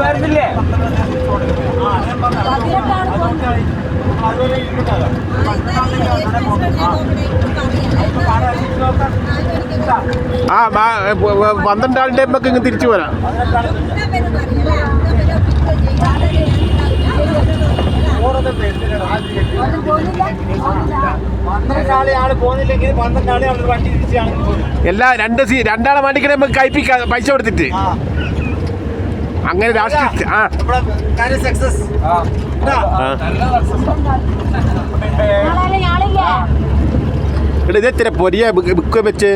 വരുന്നില്ലേ? ആ 12 ആളുടെ നമുക്ക് ഇങ്ങ് തിരിച്ചു വരാം. എല്ലാ രണ്ടാളെ വണ്ടിക്ക് നമുക്ക് കഴിപ്പിക്കാം പൈസ കൊടുത്തിട്ട്. അങ്ങനെ രാഷ്ട്രീയ ഇത് എത്ര പൊരിയ ബുക്ക് വെച്ച്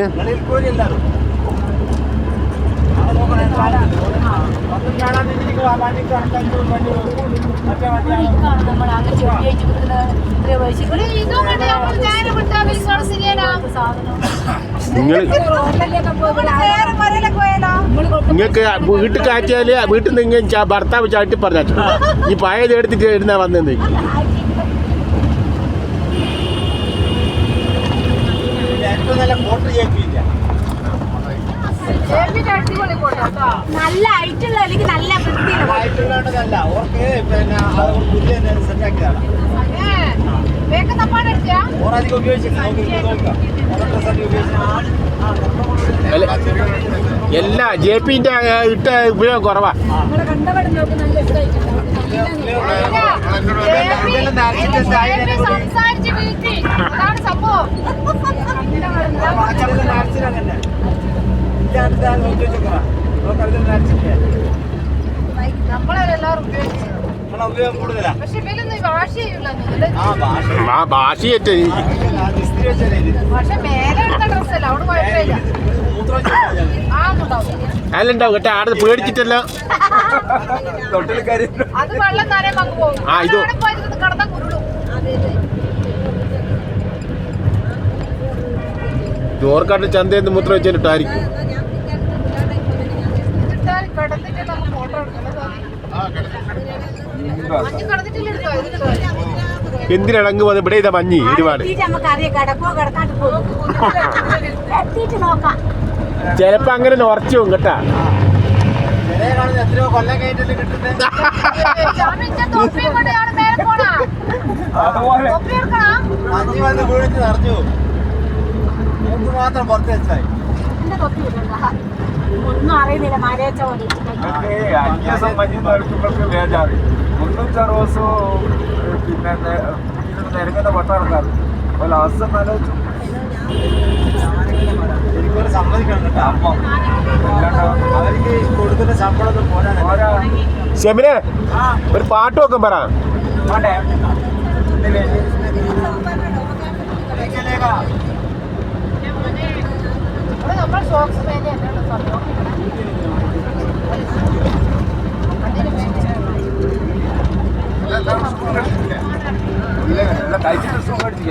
നിങ്ങൾക്ക് വീട്ടിൽ കാറ്റിയാല് വീട്ടിൽ നിന്ന് ഭർത്താവ് ചാട്ടി പറഞ്ഞു ഈ പഴയത് എടുത്തിട്ട് ഇടുന്ന വന്നത്. നല്ല ഐറ്റുള്ള അല്ലെങ്കിൽ നല്ല എല്ലാ ജെപിന്റെ ഇട്ട ഉപയോഗം കുറവാ. ഭാഷയേറ്റ് അല്ലുണ്ടാവും കേട്ടോ. ആടെ പേടിച്ചിട്ടല്ലോ. ആ ഇത് ചോർക്കാട്ട് ചന്തയെന്ന് മൂത്രം വെച്ചിട്ടായിരിക്കും. എന്തിനടങ്ങ് വന്ന് ഇവിടെ ഇതാ മഞ്ഞി ഒരുപാട്. ചിലപ്പോ അങ്ങനെ ഉറച്ചു പോകും കേട്ടാ. ഒന്നും അറിയുന്നില്ല. മരേച്ച പോലെ 360 പിന്നെ നിരങ്ങുന്ന പട്ടാൾക്കാർ എനിക്കൊരു സമ്മതിക്കണം കേട്ടോ. അവർക്ക് കൊടുക്കുന്ന ശമ്പളം പോരാ. ഷെമിനെ ഒരു പാട്ട് വെക്കാൻ പറ. കഴിച്ചിട്ട് സുഖം വണ്ടി